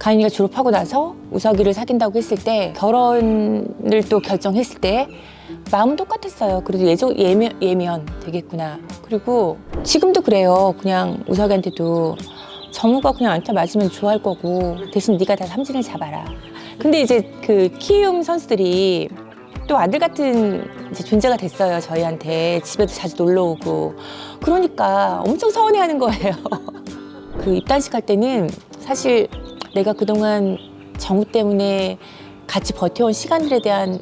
가인이가 졸업하고 나서 우석이를 사귄다고 했을 때, 결혼을 또 결정했을 때 마음은 똑같았어요. 그래도 예면 되겠구나. 그리고 지금도 그래요. 그냥 우석이한테도 정우가 그냥 안타 맞으면 좋아할 거고 대신 네가 다 삼진을 잡아라. 근데 이제 그 키움 선수들이 또 아들 같은 이제 존재가 됐어요. 저희한테 집에도 자주 놀러 오고. 그러니까 엄청 서운해하는 거예요. 그 입단식 할 때는 사실 내가 그동안 정우 때문에 같이 버텨온 시간들에 대한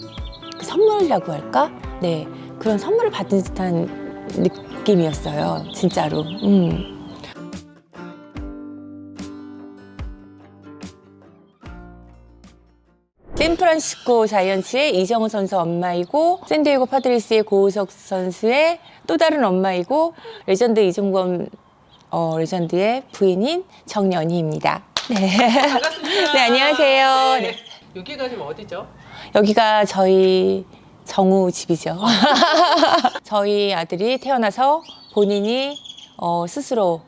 그 선물이라고 할까? 네, 그런 선물을 받은 듯한 느낌이었어요. 진짜로. 샌프란시스코 자이언츠의 이정우 선수 엄마이고 샌디에고 파드레스의 고우석 선수의 또 다른 엄마이고 레전드 이종범 레전드의 부인인 정연희입니다. 네. 반갑습니다. 네, 안녕하세요. 네. 네. 여기가 지금 어디죠? 여기가 저희 정우 집이죠. 저희 아들이 태어나서 본인이 스스로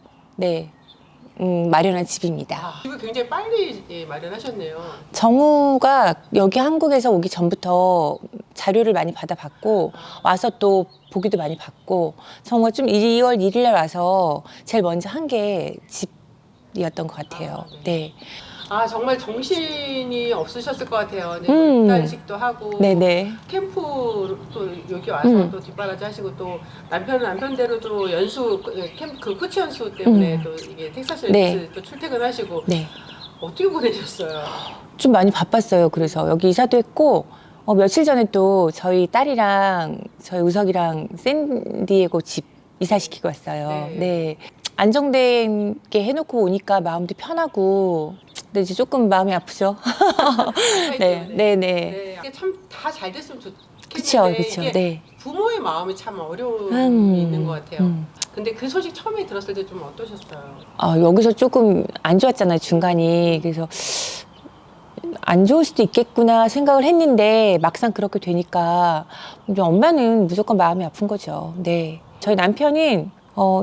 마련한 집입니다. 집을 굉장히 빨리 마련하셨네요. 정우가 여기 한국에서 오기 전부터 자료를 많이 받아봤고 와서 또 보기도 많이 받고 정우가 좀 2월 1일에 와서 제일 먼저 한 게 집이었던 것 같아요. 네. 아, 정말 정신이 없으셨을 것 같아요. 네, 입단식도 하고 네네. 캠프 또 여기 와서 또 뒷바라지 하시고 또 남편은 남편대로도 연수 캠프 그 코치 연수 때문에 또 이게 텍사스 네. 또 출퇴근하시고 네. 어떻게 보내셨어요? 좀 많이 바빴어요. 그래서 여기 이사도 했고 며칠 전에 또 저희 딸이랑 저희 우석이랑 샌디에고 집 이사시키고 왔어요. 네. 네. 안정되게 해놓고 오니까 마음도 편하고 근데 이제 조금 마음이 아프죠. 네, 네, 네. 네. 이게 참 다 잘 됐으면 좋겠는데 그쵸, 그쵸. 이게 네. 부모의 마음이 참 어려움이 있는 것 같아요. 음. 근데 그 소식 처음에 들었을 때 좀 어떠셨어요? 여기서 조금 안 좋았잖아요, 중간이. 그래서 안 좋을 수도 있겠구나 생각을 했는데 막상 그렇게 되니까 엄마는 무조건 마음이 아픈 거죠. 네. 저희 남편은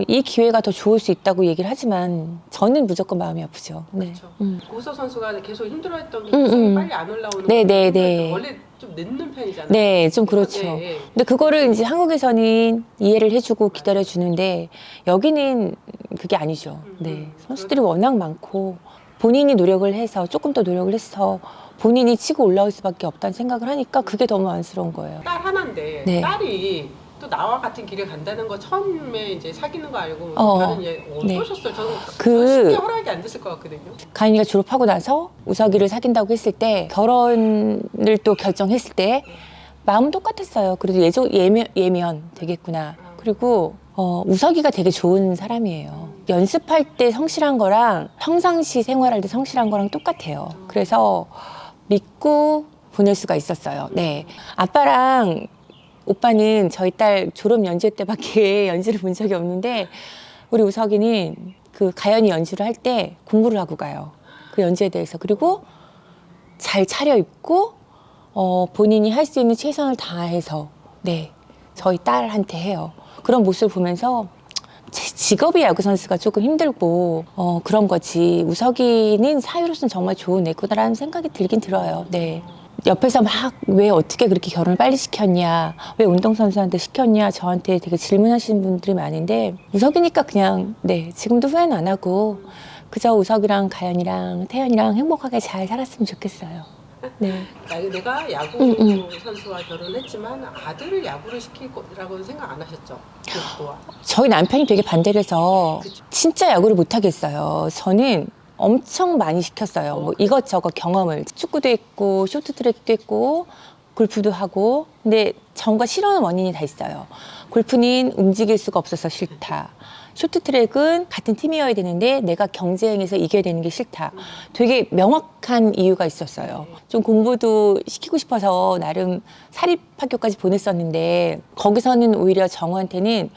이 기회가 더 좋을 수 있다고 얘기를 하지만 저는 무조건 마음이 아프죠. 네. 그렇죠. 고우석 선수가 계속 힘들어했던 게 빨리 안 올라오는 네, 거 네, 네. 원래 좀 늦는 편이잖아요. 네, 좀 그렇죠. 네, 네. 근데 그거를 이제 한국에서는 이해를 해주고 기다려주는데 여기는 그게 아니죠. 네. 선수들이 워낙 많고 본인이 노력을 해서 조금 더 노력을 해서 본인이 치고 올라올 수밖에 없다는 생각을 하니까 그게 너무 안쓰러운 거예요. 딸 하나인데 네. 딸이 또 나와 같은 길을 간다는 거 처음에 이제 사귀는 거 알고 다른 어떠셨어요? 저는 쉽게 허락이 안 됐을 것 같거든요. 가인이가 졸업하고 나서 우석이를 사귄다고 했을 때 결혼을 또 결정했을 때 마음은 똑같았어요. 그래도 예면 되겠구나. 그리고 우석이가 되게 좋은 사람이에요. 연습할 때 성실한 거랑 평상시 생활할 때 성실한 거랑 똑같아요. 그래서 믿고 보낼 수가 있었어요. 네. 아빠랑 오빠는 저희 딸 졸업 연주 때밖에 연주를 본 적이 없는데 우리 우석이는 그 가연이 연주를 할 때 공부를 하고 가요. 그 연주에 대해서. 그리고 잘 차려입고 본인이 할 수 있는 최선을 다해서 저희 딸한테 해요. 그런 모습을 보면서 제 직업이 야구 선수가 조금 힘들고 그런 거지 우석이는 사유로서는 정말 좋은 애구나라는 생각이 들긴 들어요. 네. 옆에서 막 왜 어떻게 그렇게 결혼을 빨리 시켰냐, 왜 운동선수한테 시켰냐 저한테 되게 질문하시는 분들이 많은데 우석이니까 그냥 지금도 후회는 안 하고 그저 우석이랑 가연이랑 태연이랑 행복하게 잘 살았으면 좋겠어요. 네. 내가 야구 선수와 결혼했지만 아들을 야구를 시킬 거라고는 생각 안 하셨죠? 저희 남편이 되게 반대를 해서 그쵸. 진짜 야구를 못 하겠어요. 저는 엄청 많이 시켰어요. 뭐 이것저것 경험을. 축구도 했고, 쇼트트랙도 했고, 골프도 하고. 근데 정과 싫어하는 원인이 다 있어요. 골프는 움직일 수가 없어서 싫다. 쇼트트랙은 같은 팀이어야 되는데 내가 경쟁에서 이겨야 되는 게 싫다. 되게 명확한 이유가 있었어요. 좀 공부도 시키고 싶어서 나름 사립학교까지 보냈었는데 거기서는 오히려 정우한테는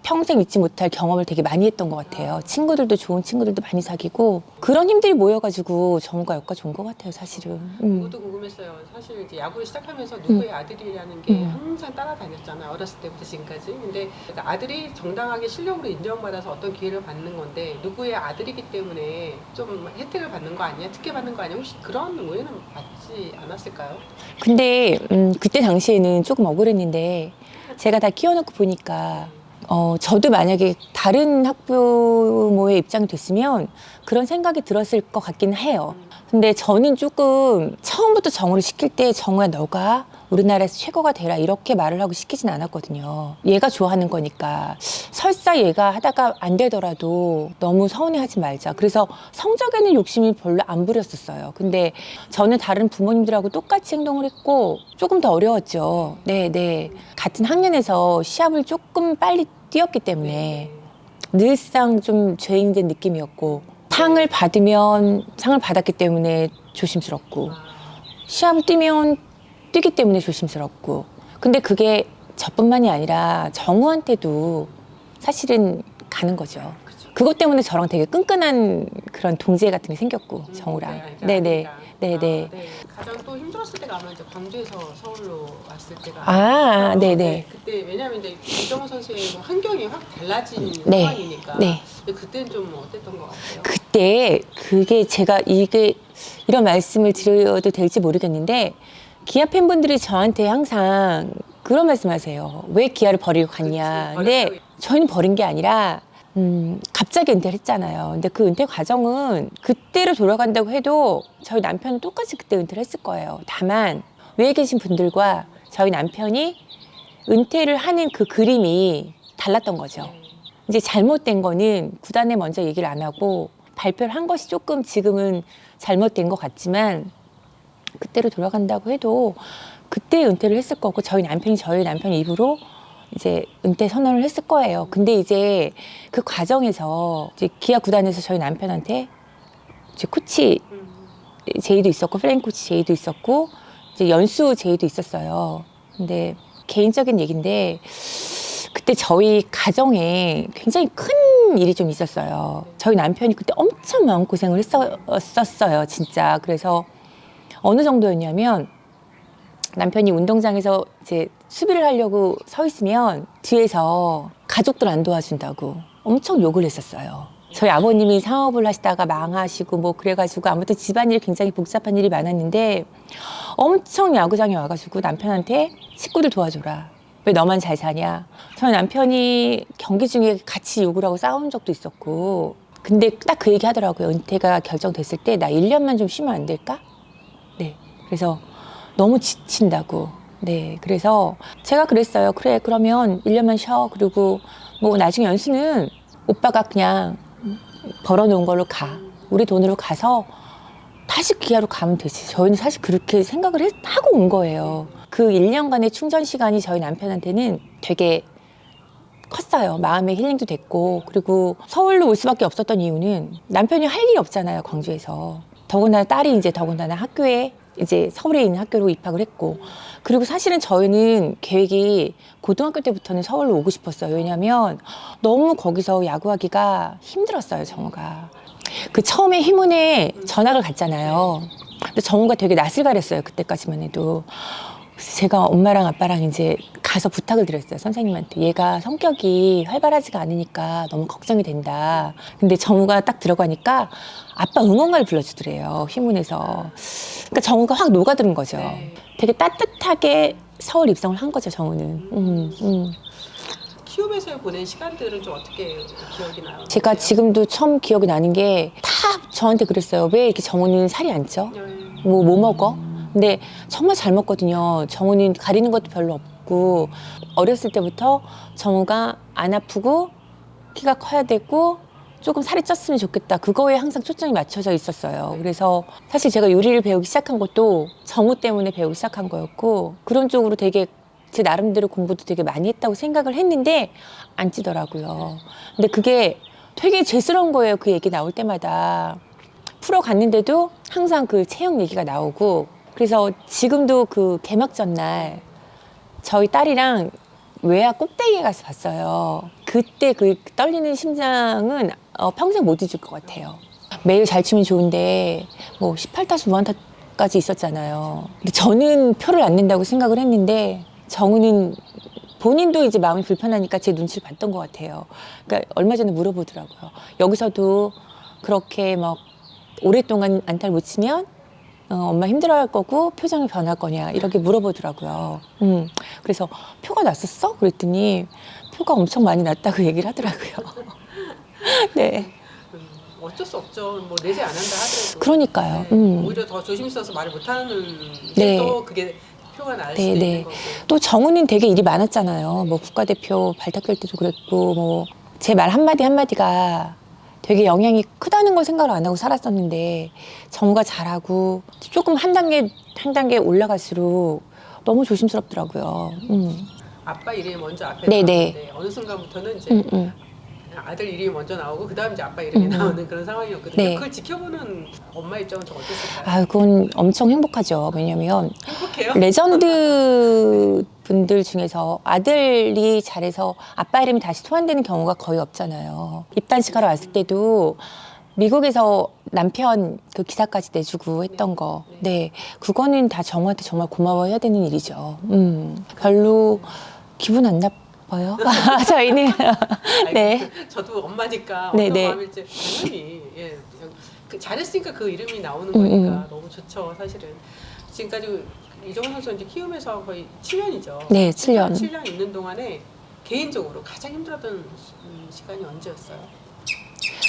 평생 잊지 못할 경험을 되게 많이 했던 것 같아요. 친구들도 좋은 친구들도 많이 사귀고 그런 힘들이 모여가지고 정우가 여기까지 온 것 같아요, 사실은. 그것도 궁금했어요. 사실 이제 야구를 시작하면서 누구의 아들이라는 게 항상 따라다녔잖아요. 어렸을 때부터 지금까지. 근데 그러니까 아들이 정당하게 실력으로 인정받아서 어떤 기회를 받는 건데 누구의 아들이기 때문에 좀 혜택을 받는 거 아니야? 특혜 받는 거 아니야? 혹시 그런 오해는 받지 않았을까요? 근데 그때 당시에는 조금 억울했는데 제가 다 키워놓고 보니까 저도 만약에 다른 학부모의 입장이 됐으면 그런 생각이 들었을 것 같긴 해요. 근데 저는 조금 처음부터 정우를 시킬 때 정우야 너가 우리나라에서 최고가 되라 이렇게 말을 하고 시키진 않았거든요. 얘가 좋아하는 거니까 설사 얘가 하다가 안 되더라도 너무 서운해하지 말자. 그래서 성적에는 욕심이 별로 안 부렸었어요. 근데 저는 다른 부모님들하고 똑같이 행동을 했고 조금 더 어려웠죠. 네. 같은 학년에서 시합을 조금 빨리 뛰었기 때문에 늘상 좀 죄인된 느낌이었고 상을 받았기 때문에 조심스럽고 시합을 뛰면 뛰기 때문에 조심스럽고 근데 그게 저뿐만이 아니라 정우한테도 사실은 가는 거죠. 그것 때문에 저랑 되게 끈끈한 그런 동지애 같은 게 생겼고 정우랑 네네. 가장 또 힘들었을 때가 아마 이제 광주에서 서울로 왔을 때가 네네. 그때 왜냐하면 이제 이정우 선수의 환경이 확 달라진 네. 상황이니까 네. 근데 그때는 좀 어땠던 것 같아요? 그때 그게 제가 이런 말씀을 드려도 될지 모르겠는데 기아 팬분들이 저한테 항상 그런 말씀하세요. 왜 기아를 버리고 갔냐. 근데 저희는 버린 게 아니라 갑자기 은퇴를 했잖아요. 근데 그 은퇴 과정은 그때로 돌아간다고 해도 저희 남편은 똑같이 그때 은퇴를 했을 거예요. 다만 외에 계신 분들과 저희 남편이 은퇴를 하는 그 그림이 달랐던 거죠. 이제 잘못된 거는 구단에 먼저 얘기를 안 하고 발표를 한 것이 조금 지금은 잘못된 것 같지만 그때로 돌아간다고 해도 그때 은퇴를 했을 거고 저희 남편 입으로 이제 은퇴 선언을 했을 거예요. 근데 이제 그 과정에서 이제 기아 구단에서 저희 남편한테 이제 코치 제의도 있었고 플레잉 코치 제의도 있었고 이제 연수 제의도 있었어요. 근데 개인적인 얘기인데 그때 저희 가정에 굉장히 큰 일이 좀 있었어요. 저희 남편이 그때 엄청 마음고생을 했었어요, 진짜. 그래서 어느 정도였냐면 남편이 운동장에서 이제 수비를 하려고 서 있으면 뒤에서 가족들 안 도와준다고 엄청 욕을 했었어요. 저희 아버님이 사업을 하시다가 망하시고 뭐 그래가지고 아무튼 집안일이 굉장히 복잡한 일이 많았는데 엄청 야구장에 와가지고 남편한테 식구들 도와줘라. 왜 너만 잘 사냐. 저희 남편이 경기 중에 같이 욕을 하고 싸운 적도 있었고 근데 딱 그 얘기 하더라고요. 은퇴가 결정됐을 때 나 1년만 좀 쉬면 안 될까? 네. 그래서 너무 지친다고. 네. 그래서 제가 그랬어요. 그래, 그러면 1년만 쉬어. 그리고 뭐 나중에 연수는 오빠가 그냥 벌어놓은 걸로 가. 우리 돈으로 가서 다시 기아로 가면 되지. 저희는 사실 그렇게 생각을 하고 온 거예요. 그 1년간의 충전 시간이 저희 남편한테는 되게 컸어요. 마음의 힐링도 됐고 그리고 서울로 올 수밖에 없었던 이유는 남편이 할 일이 없잖아요. 광주에서. 더군다나 딸이 이제 더군다나 학교에 이제 서울에 있는 학교로 입학을 했고 그리고 사실은 저희는 계획이 고등학교 때부터는 서울로 오고 싶었어요. 왜냐하면 너무 거기서 야구하기가 힘들었어요. 정우가. 그 처음에 희문에 전학을 갔잖아요. 근데 정우가 되게 낯을 가렸어요. 그때까지만 해도. 그래서 제가 엄마랑 아빠랑 이제 가서 부탁을 드렸어요. 선생님한테. 얘가 성격이 활발하지가 않으니까 너무 걱정이 된다. 근데 정우가 딱 들어가니까 아빠 응원가를 불러주더래요. 희문에서. 그러니까 정우가 확 녹아드는 거죠. 되게 따뜻하게 서울 입성을 한 거죠. 정우는. 키움에서 보낸 시간들은 좀 어떻게 기억이 나요? 제가 지금도 처음 기억이 나는 게 다 저한테 그랬어요. 왜 이렇게 정우는 살이 안 쪄? 뭐 먹어? 근데 정말 잘 먹거든요. 정우는 가리는 것도 별로 없고 어렸을 때부터 정우가 안 아프고 키가 커야 되고 조금 살이 쪘으면 좋겠다. 그거에 항상 초점이 맞춰져 있었어요. 그래서 사실 제가 요리를 배우기 시작한 것도 정우 때문에 배우기 시작한 거였고 그런 쪽으로 되게 제 나름대로 공부도 되게 많이 했다고 생각을 했는데 안 찌더라고요. 근데 그게 되게 죄스러운 거예요. 그 얘기 나올 때마다. 프로 갔는데도 항상 그 체형 얘기가 나오고 그래서 지금도 그 개막전 날 저희 딸이랑 외야 꼭대기에 가서 봤어요. 그때 그 떨리는 심장은 평생 못 잊을 것 같아요. 매일 잘 치면 좋은데 뭐 18타수 무안타까지 있었잖아요. 근데 저는 표를 안 낸다고 생각을 했는데 정우는 본인도 이제 마음이 불편하니까 제 눈치를 봤던 것 같아요. 그러니까 얼마 전에 물어보더라고요. 여기서도 그렇게 막 오랫동안 안타를 못 치면 엄마 힘들어할 거고 표정이 변할 거냐 이렇게 물어보더라고요. 그래서 표가 났었어? 그랬더니 표가 엄청 많이 났다고 얘기를 하더라고요. 네. 어쩔 수 없죠. 뭐 내지 안 한다 하더라도. 그러니까요. 네. 오히려 더 조심스러워서 말을 못하는 네. 또 그게 표가 날 네, 수도 네. 있는 거고. 또 정우는 되게 일이 많았잖아요. 뭐 국가대표 발탁할 때도 그랬고 뭐 제 말 한마디 한마디가 되게 영향이 크다는 걸 생각을 안 하고 살았었는데 정우가 잘하고 조금 한 단계 올라갈수록 너무 조심스럽더라고요. 아빠 이름이 먼저 앞에 네, 나오는데 어느 순간부터는 이제 음, 음. 아들 이름이 먼저 나오고 그다음 이제 아빠 이름이 나오는 그런 상황이었거든요. 네. 그걸 지켜보는 엄마 입장은 좀 어땠을까요? 아, 그건 엄청 행복하죠. 왜냐면 행복해요? 레전드 분들 중에서 아들이 잘해서 아빠 이름이 다시 소환되는 경우가 거의 없잖아요. 입단식하러 왔을 때도 미국에서 남편 그 기사까지 내주고 했던 거. 네. 그거는 다 정우한테 정말 고마워해야 되는 일이죠. 별로 기분 안 나빠요. 저희는. 네. 저도 엄마니까 네, 어떤 네. 마음일지 당연히 예. 잘했으니까 그 이름이 나오는 거니까 너무 좋죠 사실은. 지금까지 이정훈 선수 이제 키우면서 거의 7년이죠. 네, 7년. 7년 있는 동안에 개인적으로 가장 힘들었던 시간이 언제였어요?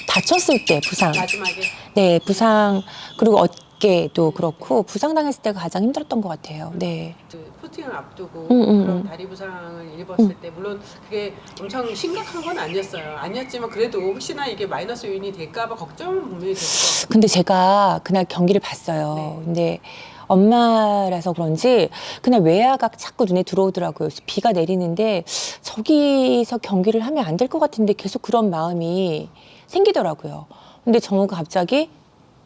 다쳤을 때 부상. 마지막에 네, 부상. 그리고 어깨도 그렇고 부상 당했을 때가 가장 힘들었던 것 같아요. 네. 그 포스팅을 앞두고 음. 그런 다리 부상을 입었을 때 물론 그게 엄청 심각한 건 아니었어요. 아니었지만 그래도 혹시나 이게 마이너스 요인이 될까봐 걱정은 분명히 됐죠. 근데 제가 그날 경기를 봤어요. 네. 근데 엄마라서 그런지 그날 외야가 자꾸 눈에 들어오더라고요. 그래서 비가 내리는데 저기서 경기를 하면 안 될 것 같은데 계속 그런 마음이 생기더라고요. 근데 정우가 갑자기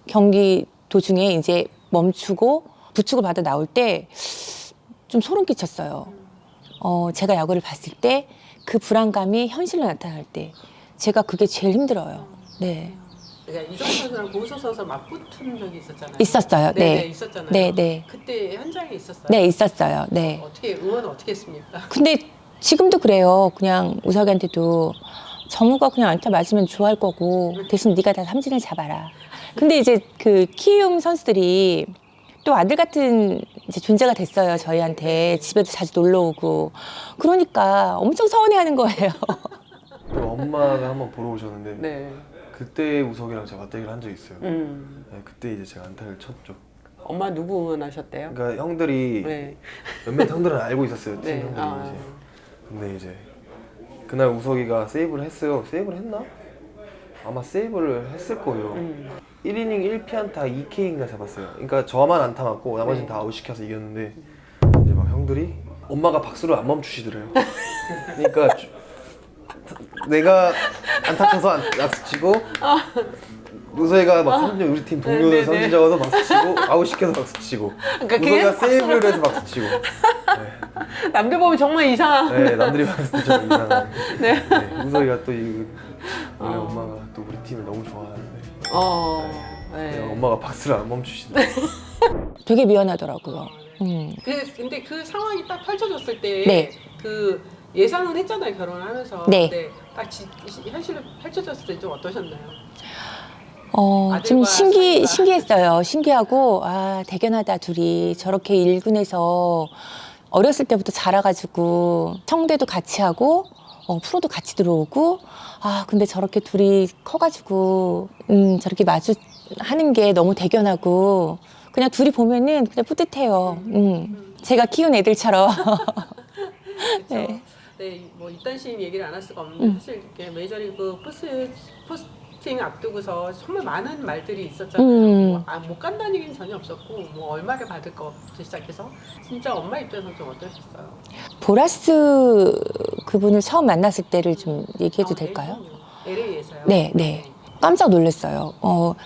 경기 도중에 이제 멈추고 부축을 받아 나올 때 좀 소름 끼쳤어요. 제가 야구를 봤을 때 그 불안감이 현실로 나타날 때 제가 그게 제일 힘들어요. 네. 그러니까 이정훈 선수랑 고우석 선수 맞붙은 적이 있었잖아요. 있었어요. 네, 네. 있었잖아요. 네, 네. 그때 현장에 있었어요. 네, 있었어요. 네. 어떻게 응원은 어떻게 했습니까? 근데 지금도 그래요. 그냥 우석이한테도 정우가 그냥 안타 맞으면 좋아할 거고 대신 네가 다 삼진을 잡아라. 근데 이제 그 키움 선수들이 또 아들 같은 이제 존재가 됐어요. 저희한테 집에도 자주 놀러 오고 그러니까 엄청 서운해하는 거예요. 또 엄마가 한번 보러 오셨는데 네. 그때 우석이랑 제가 맞대기를 한 적이 있어요. 네, 음. 그때 이제 제가 안타를 쳤죠. 엄마 누구 응원하셨대요? 그러니까 형들이 네. 몇몇 형들은 알고 있었어요. 팀 네. 형들이 아. 이제. 근데 이제 그날 우석이가 세이브를 했어요. 세이브를 했나? 아마 세이브를 했을 거예요. 1이닝 1피안타 2K인가 잡았어요. 그러니까 저만 안타 맞고 나머지는 네. 다 아웃시켜서 이겼는데 이제 막 형들이 엄마가 박수를 안 멈추시더래요. 그러니까 내가 안타 쳐서 박수 치고 우석이가 막 삼진 우리 팀 동료들 네네네. 삼진 잡아서 박수 치고 아웃시켜서 박수 치고 그러니까 우석이가 계속 세이브를 해서 박수 치고 남들 보면 정말 이상한. 네, 남들이 봤을 때 좀 이상한 네. 우석이가 또 원래 엄마가 또 우리 팀을 너무 좋아하는데 네. 엄마가 박수를 안 멈추시더라고요. 되게 미안하더라고요. 근데 그 상황이 딱 펼쳐졌을 때 네. 그 예상은 했잖아요, 결혼을 하면서. 네. 근데 딱 현실로 펼쳐졌을 때 좀 어떠셨나요? 좀 아들과 사이가. 신기했어요. 신기하고, 아, 대견하다, 둘이. 저렇게 1군에서 어렸을 때부터 자라가지고, 성대도 같이 하고, 프로도 같이 들어오고, 아, 근데 저렇게 둘이 커가지고, 저렇게 마주 하는 게 너무 대견하고, 그냥 둘이 보면은 그냥 뿌듯해요. 제가 키운 애들처럼. 그렇죠. 네. 네, 뭐 이딴 식 얘기를 안 할 수가 없는데 사실 이렇게 메이저리그 포스팅 앞두고서 정말 많은 말들이 있었잖아요. 뭐, 못 간다는 얘기는 전혀 없었고 뭐 얼마를 받을 거부터 시작해서 진짜 엄마 입장에서는 좀 어떠셨어요? 보라스 그분을 처음 만났을 때를 좀 얘기해도 될까요? LA에서요? 네, 네. 깜짝 놀랐어요.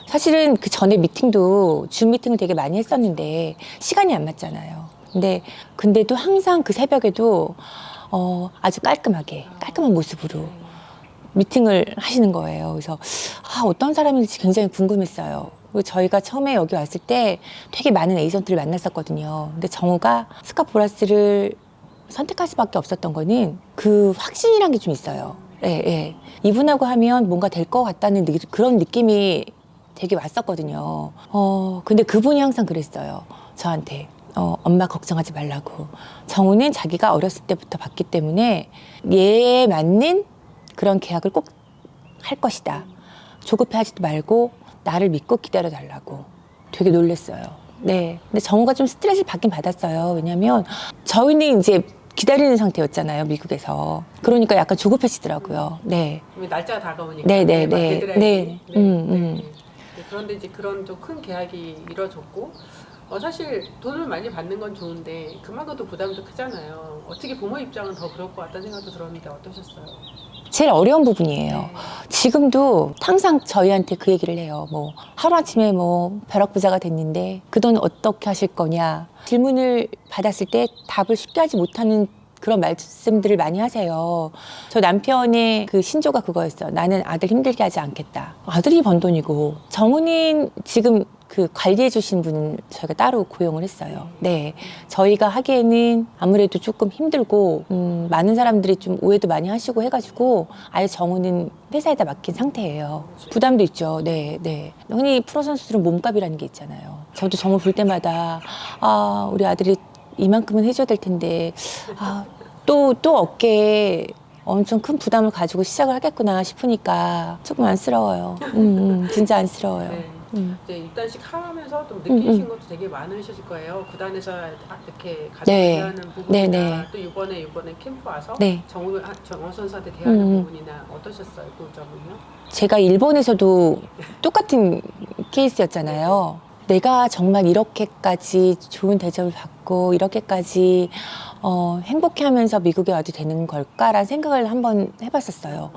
사실은 그 전에 미팅도 줌 미팅을 되게 많이 했었는데 시간이 안 맞잖아요. 근데도 항상 그 새벽에도 아주 깔끔한 모습으로 미팅을 하시는 거예요. 그래서 어떤 사람인지 굉장히 궁금했어요. 그리고 저희가 처음에 여기 왔을 때 되게 많은 에이전트를 만났었거든요. 근데 정우가 스카보라스를 선택할 수밖에 없었던 거는 그 확신이란 게 좀 있어요. 예, 예. 이분하고 하면 뭔가 될 것 같다는 그런 느낌이 되게 왔었거든요. 근데 그분이 항상 그랬어요. 저한테. 엄마 걱정하지 말라고. 정우는 자기가 어렸을 때부터 봤기 때문에 얘에 맞는 그런 계약을 꼭 할 것이다. 조급해하지도 말고 나를 믿고 기다려달라고. 되게 놀랬어요. 네. 근데 정우가 좀 스트레스를 받긴 받았어요. 왜냐면 저희는 이제 기다리는 상태였잖아요, 미국에서. 그러니까 약간 조급해지더라고요. 네. 날짜가 다가오니까. 네. 네. 그런데 이제 그런 좀 큰 계약이 이루어졌고, 사실 돈을 많이 받는 건 좋은데 그만큼 또 부담도 크잖아요. 어떻게 부모 입장은 더 그럴 것 같다는 생각도 들었는데 어떠셨어요? 제일 어려운 부분이에요. 네. 지금도 항상 저희한테 그 얘기를 해요. 뭐 하루아침에 뭐 벼락부자가 됐는데 그 돈 어떻게 하실 거냐. 질문을 받았을 때 답을 쉽게 하지 못하는 그런 말씀들을 많이 하세요. 저 남편의 그 신조가 그거였어요. 나는 아들 힘들게 하지 않겠다. 아들이 번 돈이고. 정우는 지금 그 관리해 주신 분은 저희가 따로 고용을 했어요. 네. 저희가 하기에는 아무래도 조금 힘들고, 많은 사람들이 좀 오해도 많이 하시고 해가지고, 아예 정우는 회사에다 맡긴 상태예요. 부담도 있죠. 네, 네. 흔히 프로선수들은 몸값이라는 게 있잖아요. 저도 정우 볼 때마다, 우리 아들이 이만큼은 해줘야 될 텐데, 또 어깨에 엄청 큰 부담을 가지고 시작을 하겠구나 싶으니까 조금 안쓰러워요. 진짜 안쓰러워요. 네. 이제 입단식 하면서 좀 느끼신 것도 되게 많으실 거예요. 구단에서 이렇게 가서 네. 대하는 부분이나 네. 또 이번에 캠프 와서 네. 정우 선수한테 대하는 부분이나 어떠셨어요? 그 점은요? 제가 일본에서도 똑같은 케이스였잖아요. 내가 정말 이렇게까지 좋은 대접을 받고 이렇게까지 행복해하면서 미국에 와도 되는 걸까라는 생각을 한번 해봤었어요.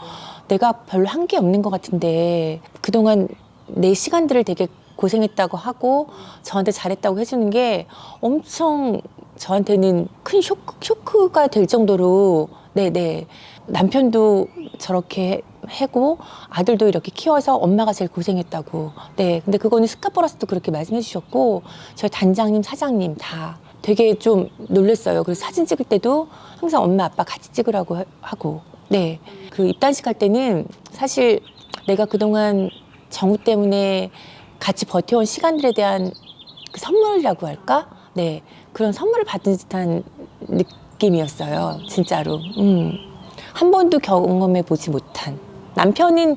내가 별로 한 게 없는 것 같은데 그동안 내 시간들을 되게 고생했다고 하고 저한테 잘했다고 해주는 게 엄청 저한테는 큰 쇼크가 될 정도로 네네 남편도 저렇게 하고 아들도 이렇게 키워서 엄마가 제일 고생했다고. 네, 근데 그거는 스카보라스도 그렇게 말씀해 주셨고 저희 단장님, 사장님 다 되게 좀 놀랐어요. 그래서 사진 찍을 때도 항상 엄마, 아빠 같이 찍으라고 하고. 네, 그 입단식 할 때는 사실 내가 그동안 정우 때문에 같이 버텨온 시간들에 대한 그 선물이라고 할까? 네, 그런 선물을 받은 듯한 느낌이었어요. 진짜로. 한 번도 경험해 보지 못한. 남편은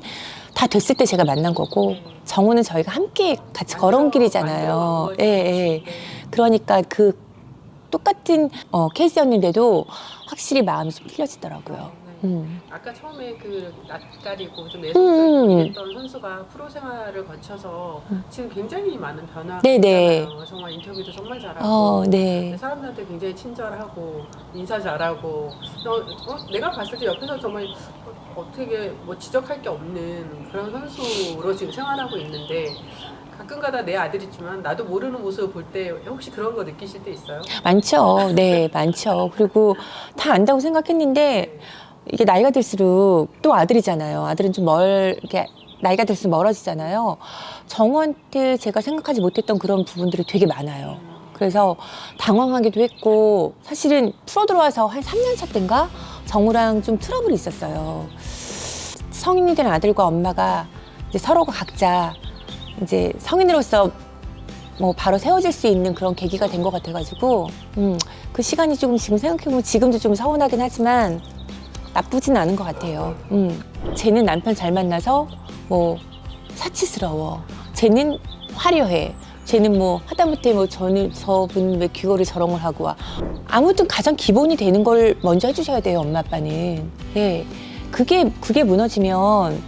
다 됐을 때 제가 만난 거고 정우는 저희가 함께 같이 걸어온 길이잖아요. 예, 예. 그러니까 그 똑같은 케이스였는데도 확실히 마음이 좀 풀려지더라고요. 아까 처음에 그 낯가리고 좀 내성적이랬던 선수가 프로 생활을 거쳐서 지금 굉장히 많은 변화가 네네. 있잖아요. 정말 인터뷰도 정말 잘하고 네. 사람들한테 굉장히 친절하고 인사 잘하고 내가 봤을 때 옆에서 정말 어떻게 뭐 지적할 게 없는 그런 선수로 지금 생활하고 있는데 가끔가다 내 아들이지만 나도 모르는 모습을 볼 때 혹시 그런 거 느끼실 때 있어요? 많죠. 네, 많죠. 그리고 다 안다고 생각했는데 이게 나이가 들수록 또 아들이잖아요. 아들은 좀 이렇게 나이가 들수록 멀어지잖아요. 정우한테 제가 생각하지 못했던 그런 부분들이 되게 많아요. 그래서 당황하기도 했고 사실은 프로 들어와서 한 3년 차 때인가 정우랑 좀 트러블이 있었어요. 성인이 된 아들과 엄마가 이제 서로가 각자 이제 성인으로서 뭐 바로 세워질 수 있는 그런 계기가 된 것 같아가지고 그 시간이 조금 지금 생각해보면 지금도 좀 서운하긴 하지만 나쁘진 않은 것 같아요. 쟤는 남편 잘 만나서 뭐 사치스러워. 쟤는 화려해. 쟤는 뭐 하다못해 뭐 저분 왜 귀걸이 저런 걸 하고 와. 아무튼 가장 기본이 되는 걸 먼저 해주셔야 돼요, 엄마 아빠는. 예, 그게 무너지면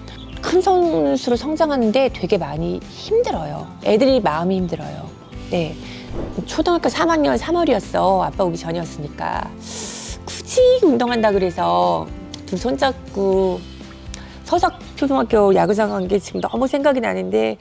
큰 선수로 성장하는데 되게 많이 힘들어요. 애들이 마음이 힘들어요. 네, 초등학교 3학년 3월이었어. 아빠 오기 전이었으니까. 굳이 운동한다 그래서 두 손잡고 서석 초등학교 야구장 간 게 지금 너무 생각이 나는데